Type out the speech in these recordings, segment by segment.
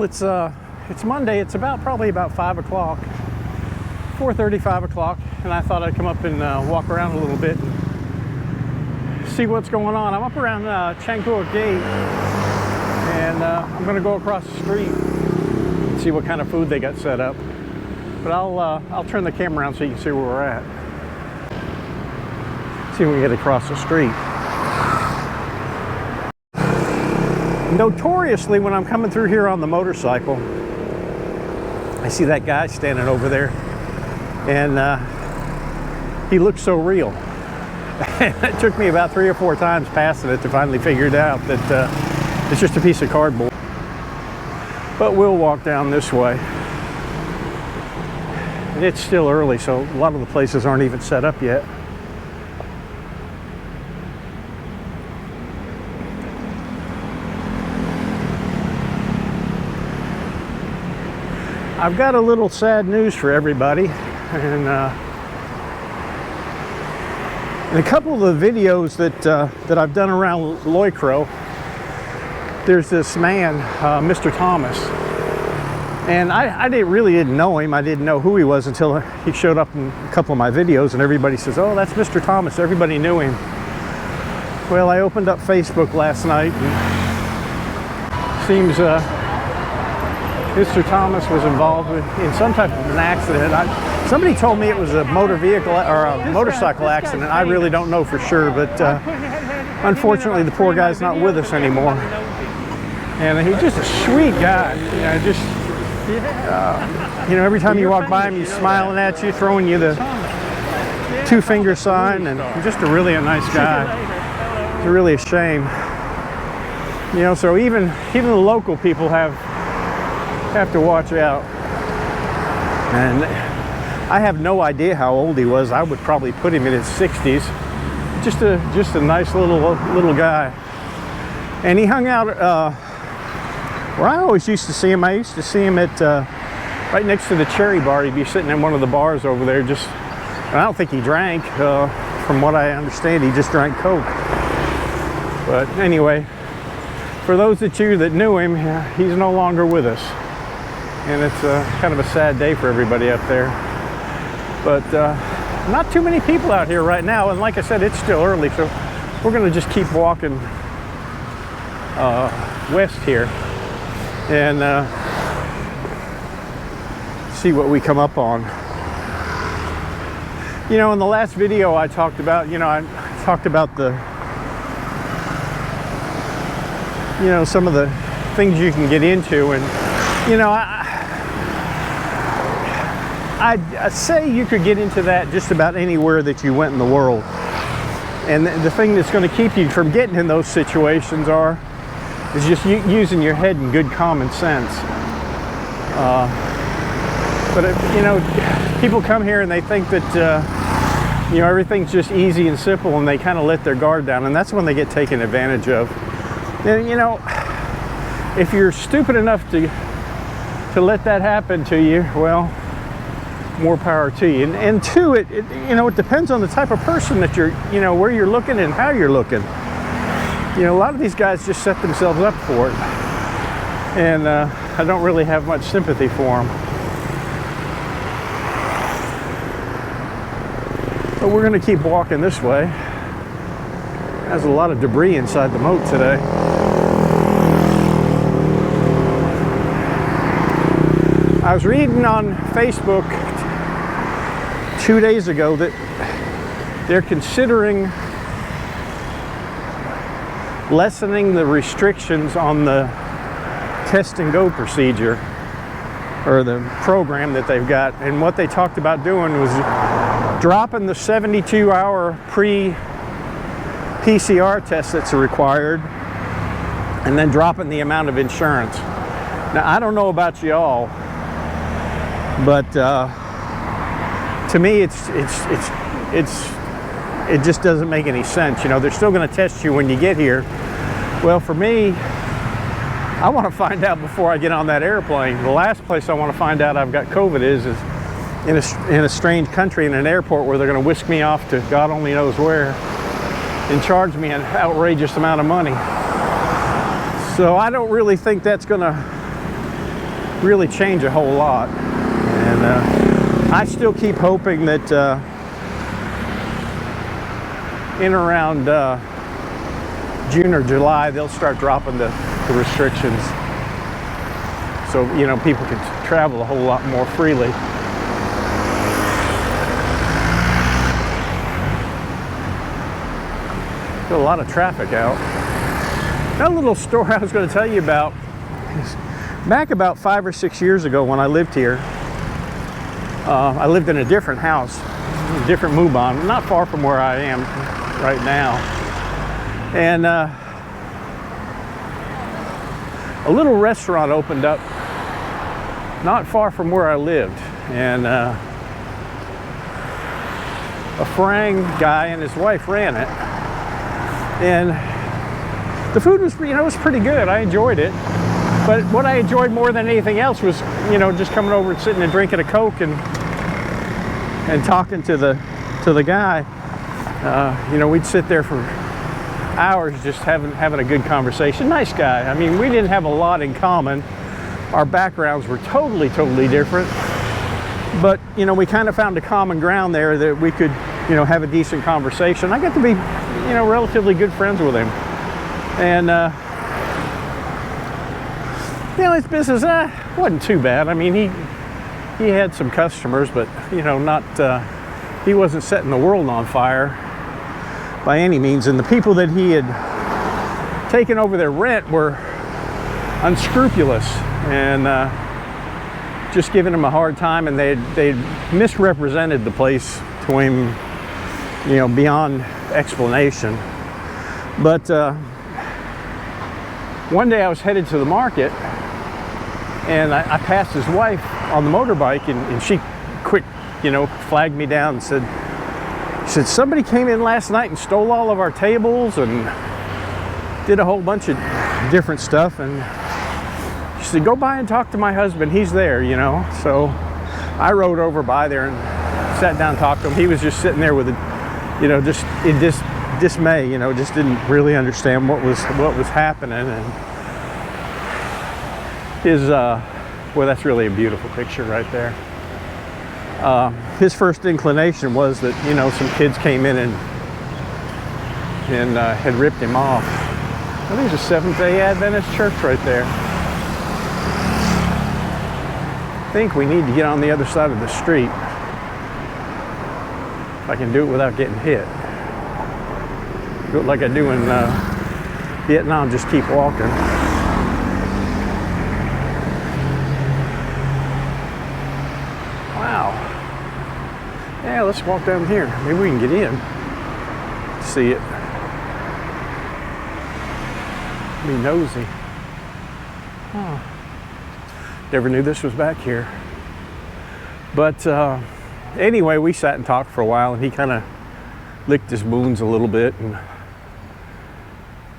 Well, it's Monday. It's probably about 5 o'clock, 4:30, 5 o'clock, and I thought I'd come up and walk around a little bit and see what's going on. I'm up around Chang Phuak Gate, and I'm going to go across the street and see what kind of food they got set up. But I'll turn the camera around so you can see where we're at. See if we can get across the street. Notoriously, when I'm coming through here on the motorcycle, I see that guy standing over there, and he looks so real. It took me about 3 or 4 times passing it to finally figure it out that it's just a piece of cardboard. But we'll walk down this way. And it's still early, so a lot of the places aren't even set up yet. I've got a little sad news for everybody, and in a couple of the videos that I've done around Loy Khro, there's this man, Mr. Thomas, and I really didn't know him. I didn't know who he was until he showed up in a couple of my videos, and everybody says, "Oh, that's Mr. Thomas." Everybody knew him. Well, I opened up Facebook last night, and seems Mr. Thomas was involved in some type of an accident. Somebody told me it was a motor vehicle or a motorcycle accident. I really don't know for sure, but unfortunately the poor guy's not with us anymore. And he's just a sweet guy. You know, just you know, every time you walk by him, he's smiling at you, throwing you the 2-finger sign, and just a nice guy. It's really a shame. You know, so even the local people have to watch out. And I have no idea how old he was. I would probably put him in his 60s. Just a nice little guy. And he hung out where I always used to see him. I used to see him at right next to the Cherry Bar. He'd be sitting in one of the bars over there. And I don't think he drank. From what I understand, he just drank Coke. But anyway, for those of you that knew him, he's no longer with us. And it's kind of a sad day for everybody up there. But not too many people out here right now. And like I said, it's still early, so we're going to just keep walking west here and see what we come up on. You know, in the last video I talked about, I talked about some of the things you can get into, and I'd say you could get into that just about anywhere that you went in the world. And the thing that's going to keep you from getting in those situations is just using your head and good common sense. But people come here and they think that everything's just easy and simple, and they kind of let their guard down, and that's when they get taken advantage of. And if you're stupid enough to let that happen to you, well, more power to you. And two, it depends on the type of person that you're, where you're looking and how you're looking. A lot of these guys just set themselves up for it, and I don't really have much sympathy for them. But we're going to keep walking this way. There's a lot of debris inside the moat today. I was reading on Facebook 2 days ago that they're considering lessening the restrictions on the test and go procedure, or the program that they've got. And what they talked about doing was dropping the 72-hour pre-PCR test that's required, and then dropping the amount of insurance. Now, I don't know about y'all, but to me, it just doesn't make any sense. They're still going to test you when you get here. Well, for me, I want to find out before I get on that airplane. The last place I want to find out I've got COVID is in a strange country, in an airport, where they're going to whisk me off to God only knows where and charge me an outrageous amount of money. So I don't really think that's going to really change a whole lot. And I still keep hoping that in around June or July, they'll start dropping the restrictions. So, you know, people can travel a whole lot more freely. Got a lot of traffic out. That little story I was going to tell you about is back about 5 or 6 years ago when I lived here. I lived in a different house, a different move-on, not far from where I am right now. And a little restaurant opened up not far from where I lived. And a Farang guy and his wife ran it. And the food was, you know, was pretty good. I enjoyed it. But what I enjoyed more than anything else was, you know, just coming over and sitting and drinking a Coke and talking to the guy. You know, we'd sit there for hours just having a good conversation. Nice guy. I mean, we didn't have a lot in common. Our backgrounds were totally different. But, you know, we kind of found a common ground there that we could, you know, have a decent conversation. I got to be, you know, relatively good friends with him. And, you know, his business wasn't too bad. I mean, he had some customers, but, you know, not, he wasn't setting the world on fire by any means. And the people that he had taken over their rent were unscrupulous and just giving him a hard time, and they misrepresented the place to him, you know, beyond explanation. But one day I was headed to the market, and I passed his wife on the motorbike, and she quick, you know, flagged me down and said, somebody came in last night and stole all of our tables and did a whole bunch of different stuff. And she said, go by and talk to my husband, he's there, you know. So I rode over by there and sat down and talked to him. He was just sitting there with a, you know, just in dismay, you know, just didn't really understand what was happening. And his well, that's really a beautiful picture right there. His first inclination was that, you know, some kids came in and had ripped him off. Well, there's a Seventh-day Adventist church right there. I think we need to get on the other side of the street. If I can do it without getting hit. Do it like I do in Vietnam, just keep walking. Wow. Yeah, let's walk down here. Maybe we can get in. See it. Be nosy. Oh. Never knew this was back here. But anyway, we sat and talked for a while, and he kind of licked his wounds a little bit and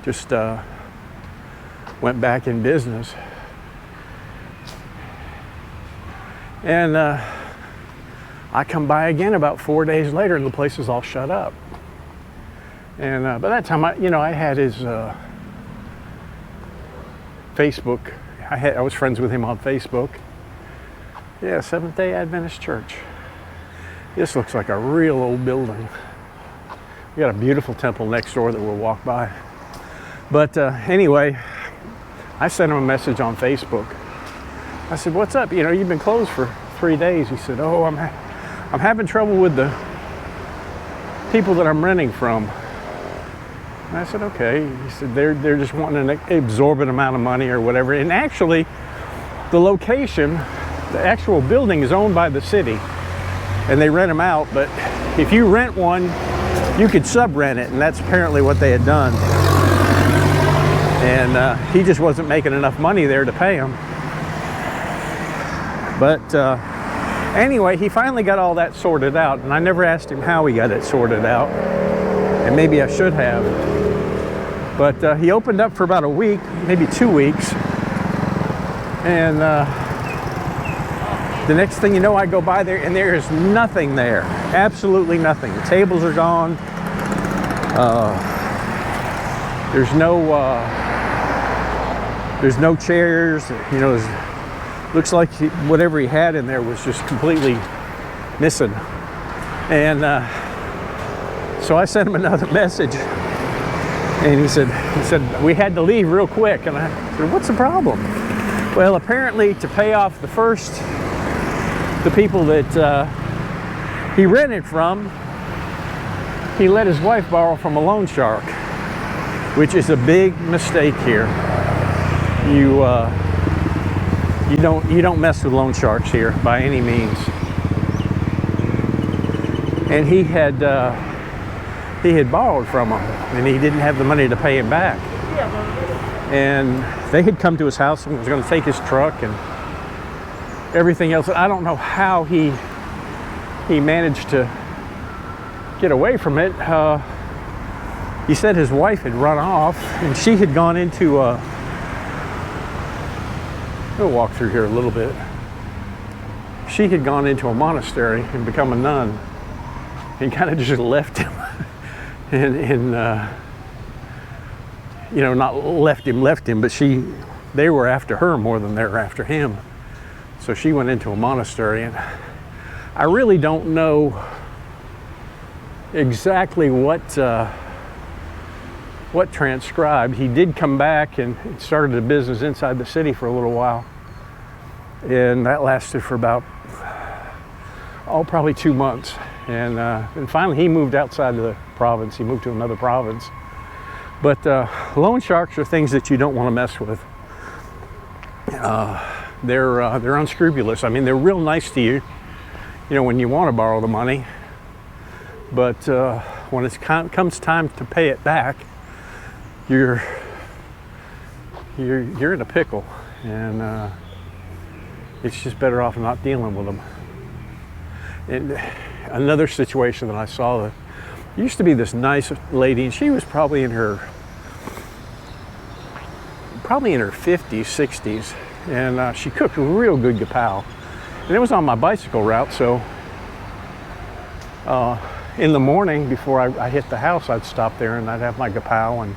just went back in business. And I come by again about 4 days later, and the place is all shut up. And by that time, I had his Facebook. I was friends with him on Facebook. Yeah, Seventh-day Adventist Church. This looks like a real old building. We got a beautiful temple next door that we'll walk by. But anyway, I sent him a message on Facebook. I said, "What's up? You know, you've been closed for 3 days." He said, "Oh, I'm having trouble with the people that I'm renting from." And I said, "Okay." He said, "They're just wanting an exorbitant amount of money or whatever." And actually, the location, the actual building is owned by the city, and they rent them out. But if you rent one, you could sub-rent it, and that's apparently what they had done. And he just wasn't making enough money there to pay him. But anyway, he finally got all that sorted out, and I never asked him how he got it sorted out, and maybe I should have. But he opened up for about a week, maybe 2 weeks, and the next thing you know, I go by there, and there is nothing there. Absolutely nothing. The tables are gone. There's no chairs. You know, looks like whatever he had in there was just completely missing. And so I sent him another message, and he said we had to leave real quick. And I said, what's the problem? Well, apparently to pay off the people that he rented from, he let his wife borrow from a loan shark, which is a big mistake here. You don't mess with loan sharks here by any means. And he had borrowed from him, and he didn't have the money to pay him back. And they had come to his house and was going to take his truck and everything else. I don't know how he managed to get away from it. He said his wife had run off, and she had gone into we'll walk through here a little bit. She had gone into a monastery and become a nun, and kind of just left him. and you know, not left him, but they were after her more than they were after him. So she went into a monastery, and I really don't know exactly what transpired. He did come back and started a business inside the city for a little while, and that lasted for about probably 2 months. And finally he moved outside of the province. He moved to another province. But loan sharks are things that you don't want to mess with. They're unscrupulous. I mean, they're real nice to you, you know, when you want to borrow the money. But when it comes time to pay it back, you're in a pickle, and it's just better off not dealing with them. And another situation that I saw, there used to be this nice lady, and she was probably in her 50s, 60s, and she cooked real good gapow. And it was on my bicycle route, so in the morning before I hit the house, I'd stop there and I'd have my gapow and,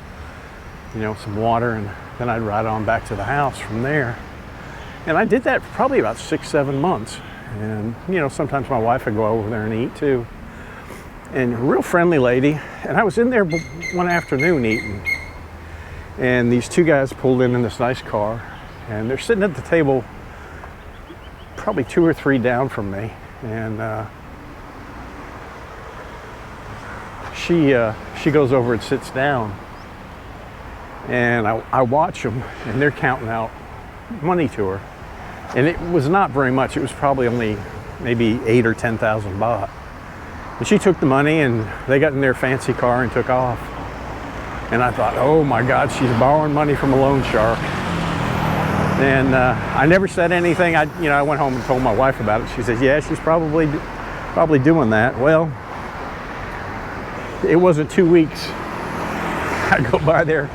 you know, some water, and then I'd ride on back to the house from there. And I did that for probably about 6-7 months. And, you know, sometimes my wife would go over there and eat too. And a real friendly lady. And I was in there one afternoon eating, and these two guys pulled in this nice car, and they're sitting at the table probably 2 or 3 down from me. And she goes over and sits down, and I watch them, and they're counting out money to her. And it was not very much. It was probably only maybe 8,000 or 10,000 baht. And she took the money, and they got in their fancy car and took off. And I thought, oh my God, she's borrowing money from a loan shark. And I never said anything. I went home and told my wife about it. She says, yeah, she's probably doing that. Well, it wasn't 2 weeks. I go by there,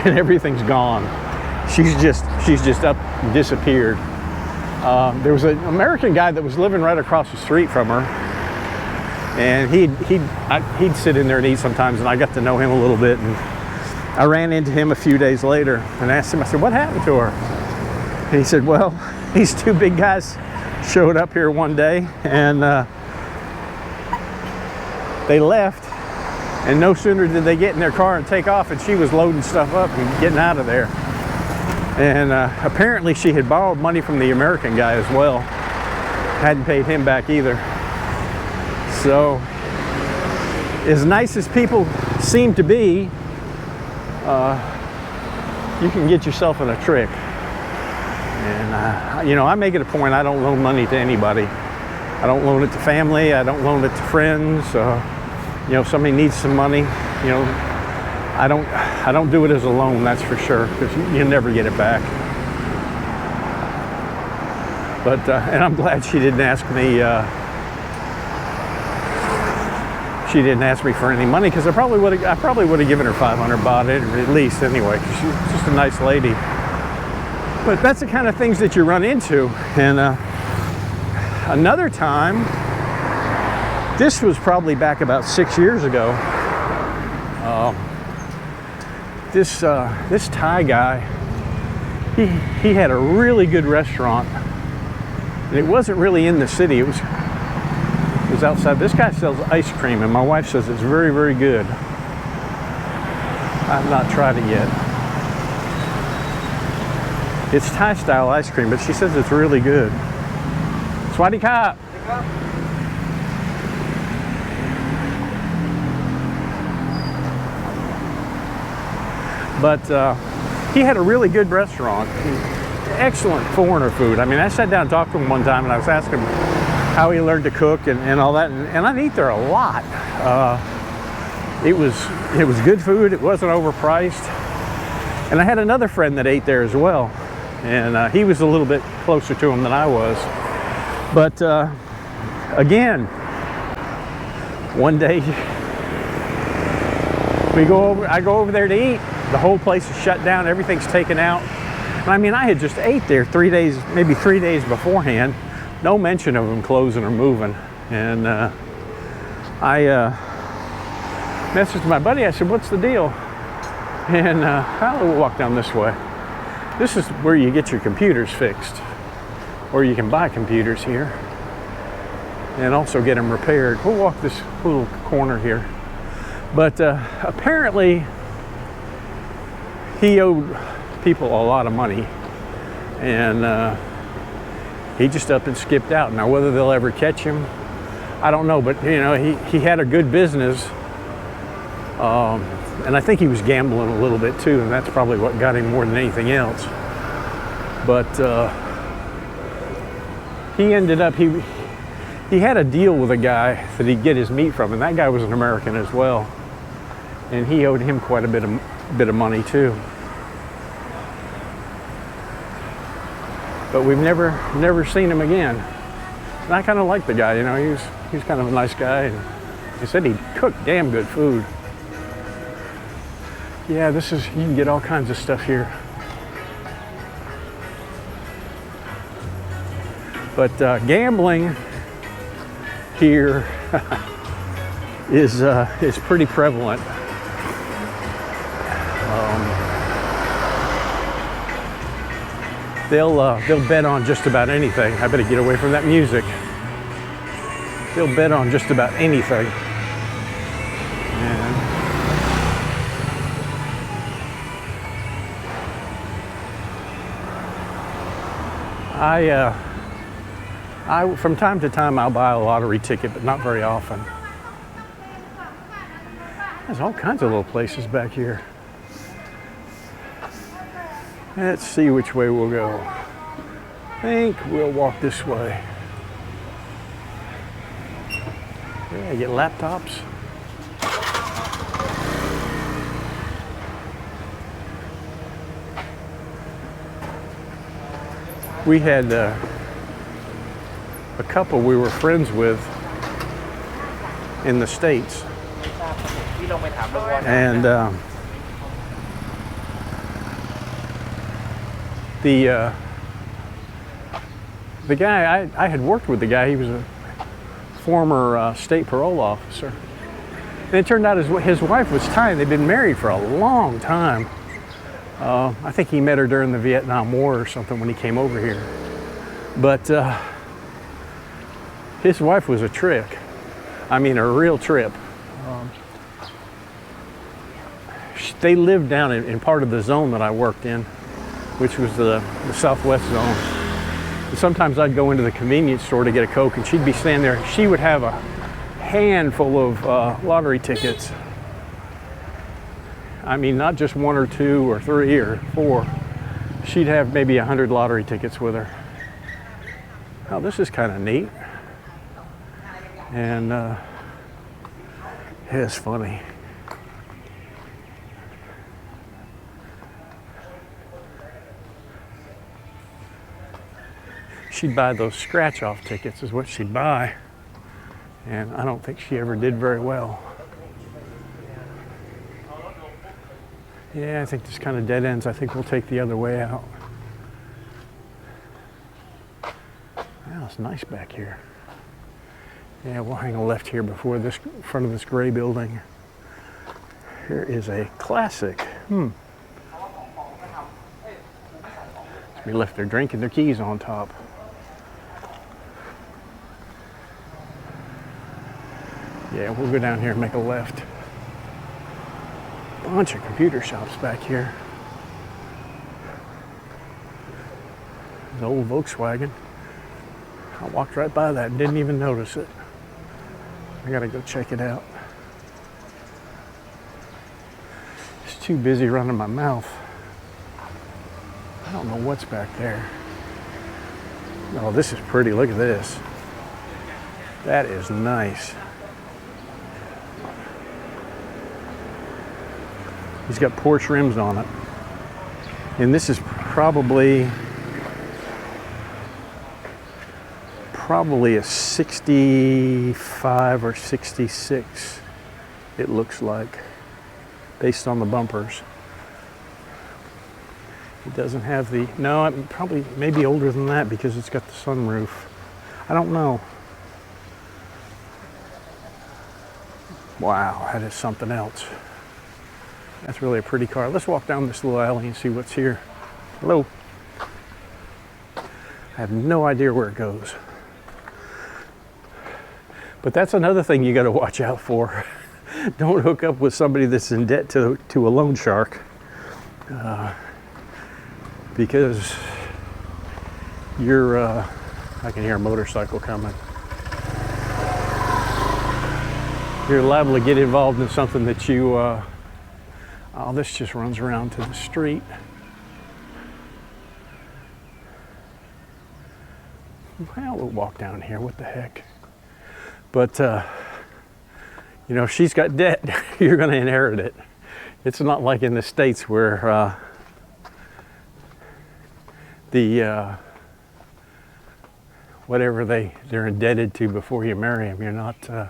and everything's gone. She's just up and disappeared. There was an American guy that was living right across the street from her, and he'd sit in there and eat sometimes, and I got to know him a little bit. And I ran into him a few days later and asked him, I said, what happened to her? And he said, well, these 2 big guys showed up here one day, and they left, and no sooner did they get in their car and take off, and she was loading stuff up and getting out of there. And apparently she had borrowed money from the American guy as well. Hadn't paid him back either. So, as nice as people seem to be, you can get yourself in a trick. And you know, I make it a point, I don't loan money to anybody. I don't loan it to family, I don't loan it to friends. You know, if somebody needs some money, you know, I don't do it as a loan, that's for sure, because you never get it back. But and I'm glad she didn't ask me. She didn't ask me for any money, because I probably would have given her 500 baht at least anyway, because she's just a nice lady. But that's the kind of things that you run into. And another time, this was probably back about 6 years ago. This Thai guy, he had a really good restaurant And it wasn't really in the city. It was outside. This guy sells ice cream, and my wife says it's very, very good. I've not tried it yet. It's Thai style ice cream, but she says it's really good. Swadee Kap. But he had a really good restaurant. Excellent foreigner food. I mean, I sat down and talked to him one time, and I was asking him how he learned to cook and all that. And I'd eat there a lot. It was good food. It wasn't overpriced. And I had another friend that ate there as well. And he was a little bit closer to him than I was. But again, one day I go over there to eat. The whole place is shut down. Everything's taken out. And I mean, I had just ate there 3 days, maybe 3 days beforehand. No mention of them closing or moving. And I messaged my buddy. I said, "What's the deal?" And we'll walk down this way. This is where you get your computers fixed, or you can buy computers here and also get them repaired. We'll walk this little corner here. But apparently he owed people a lot of money, and he just up and skipped out. Now whether they'll ever catch him, I don't know, but you know, he had a good business, and I think he was gambling a little bit too, and that's probably what got him more than anything else. But he ended up, he had a deal with a guy that he'd get his meat from, and that guy was an American as well, and he owed him quite a bit of money too. But we've never seen him again. And I kind of like the guy, you know, he's kind of a nice guy, and he said he cooked damn good food. Yeah, you can get all kinds of stuff here. But gambling here is pretty prevalent. They'll bet on just about anything. I better get away from that music. They'll bet on just about anything. And I from time to time I'll buy a lottery ticket, but not very often. There's all kinds of little places back here. Let's see which way we'll go. I think we'll walk this way. Yeah, get laptops. We had a couple we were friends with in the States. And the guy, I had worked with the guy. He was a former state parole officer. And it turned out his wife was Thai. They'd been married for a long time. I think he met her during the Vietnam War or something when he came over here. But his wife was a trick. I mean, a real trip. They lived down in part of the zone that I worked in, which was the southwest zone. And sometimes I'd go into the convenience store to get a Coke, and she'd be standing there. She would have a handful of lottery tickets. I mean, not just 1 or 2 or 3 or 4. She'd have maybe 100 lottery tickets with her. Oh, this is kind of neat. And it's funny. She'd buy those scratch-off tickets is what she'd buy. And I don't think she ever did very well. Yeah, I think this kind of dead ends. I think we'll take the other way out. Wow, it's nice back here. Yeah, we'll hang a left here before this front of this gray building. Here is a classic. We left their drink and their keys on top. Yeah, we'll go down here and make a left. Bunch of computer shops back here. The old Volkswagen. I walked right by that and didn't even notice it. I gotta go check it out. Just too busy running my mouth. I don't know what's back there. Oh, this is pretty. Look at this. That is nice. He's got Porsche rims on it. And this is probably a 65 or 66, it looks like, based on the bumpers. It doesn't have the, no, it probably maybe older than that because it's got the sunroof. I don't know. Wow, that is something else. That's really a pretty car. Let's walk down this little alley and see what's here. Hello. I have no idea where it goes. But that's another thing you got to watch out for. Don't hook up with somebody that's in debt to a loan shark. Because you're, I can hear a motorcycle coming. You're liable to get involved in something that you, oh, this just runs around to the street. Well, we'll walk down here, what the heck. But, you know, if she's got debt, you're going to inherit it. It's not like in the States where whatever they're indebted to before you marry them,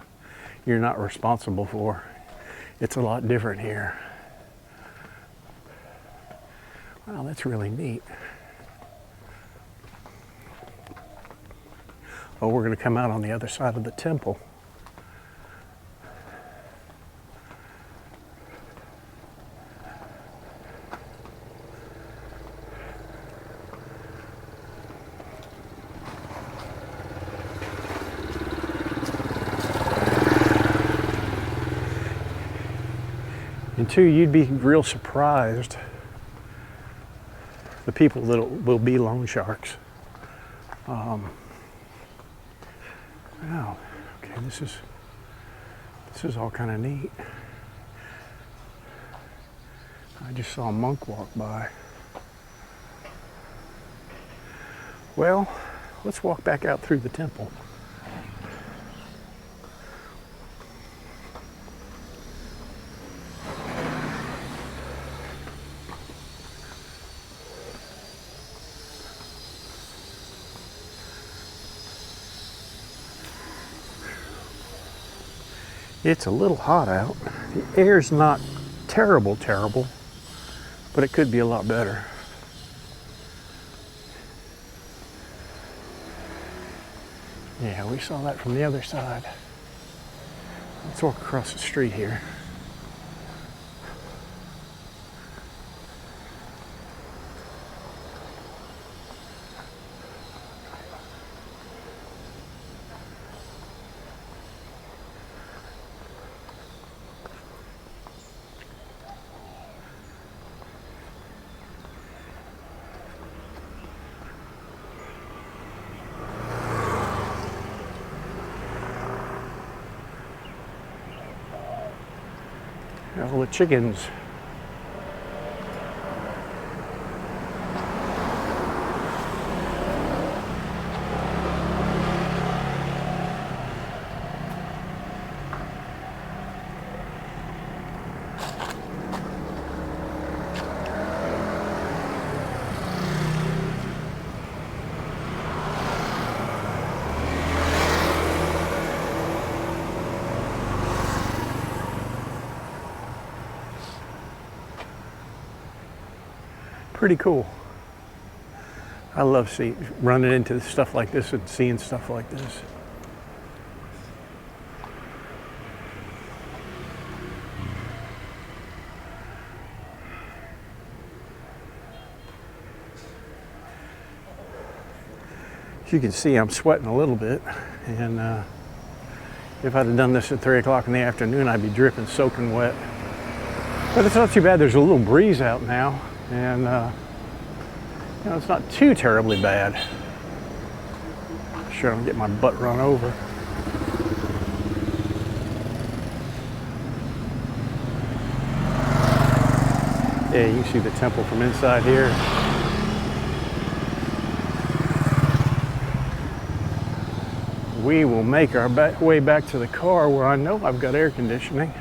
you're not responsible for. It's a lot different here. Wow, that's really neat. Oh, we're going to come out on the other side of the temple. And two, you'd be real surprised the people that will be loan sharks. Wow, okay, this is all kind of neat. I just saw a monk walk by. Well, let's walk back out through the temple. It's a little hot out. The air's not terrible, but it could be a lot better. Yeah, we saw that from the other side. Let's walk across the street here. All the chickens. Pretty cool. I love running into stuff like this and seeing stuff like this. As you can see, I'm sweating a little bit, and If I'd have done this at 3 o'clock in the afternoon, I'd be dripping, soaking wet. But it's not too bad. There's a little breeze out now, and you know, it's not too terribly bad. Sure I don't get my butt run over. Yeah, you can see the temple from inside here. We will make our way back to the car where I know I've got air conditioning.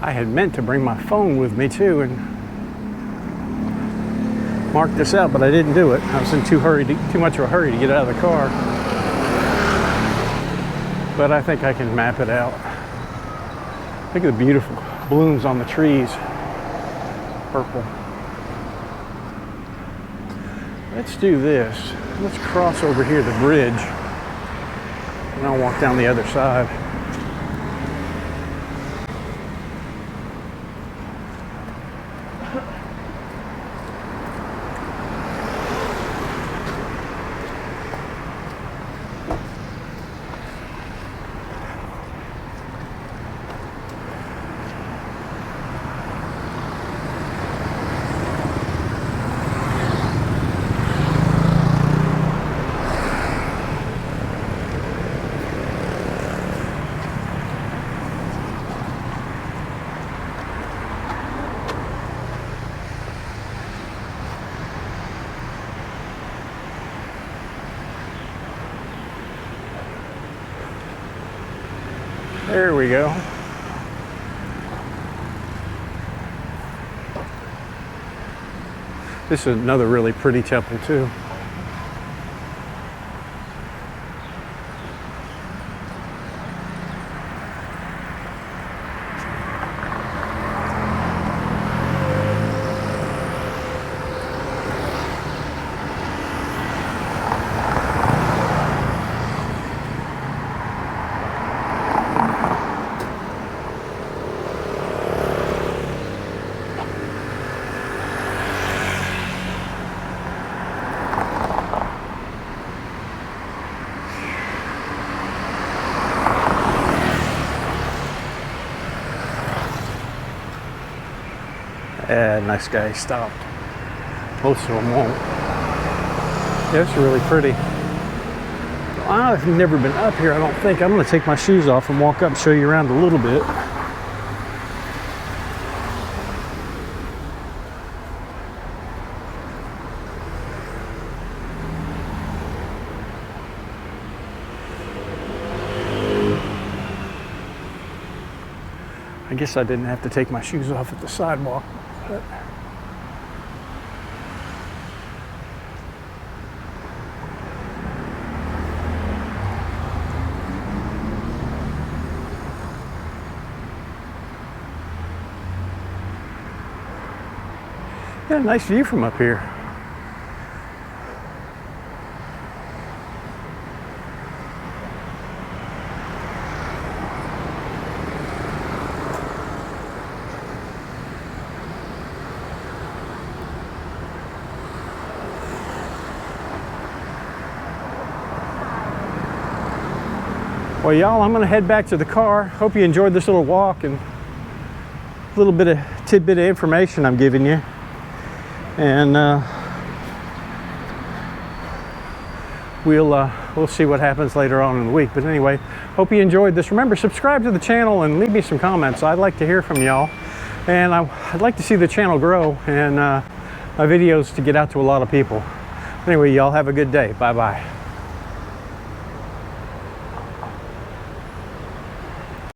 I had meant to bring my phone with me too and mark this out, but I didn't do it. I was in too much of a hurry to get out of the car. But I think I can map it out. Look at the beautiful blooms on the trees. Purple. Let's do this. Let's cross over here the bridge, and I'll walk down the other side. There we go. This is another really pretty temple too. Nice guy stopped. Most of them won't. Yeah, it's really pretty. I've never been up here, I don't think. I'm going to take my shoes off and walk up and show you around a little bit. I guess I didn't have to take my shoes off at the sidewalk. But yeah, nice view from up here. Well, y'all, I'm going to head back to the car. Hope you enjoyed this little walk and a little bit of tidbit of information I'm giving you. And we'll see what happens later on in the week. But anyway, hope you enjoyed this. Remember, subscribe to the channel and leave me some comments. I'd like to hear from y'all. And I'd like to see the channel grow and my videos to get out to a lot of people. Anyway, y'all have a good day. Bye-bye.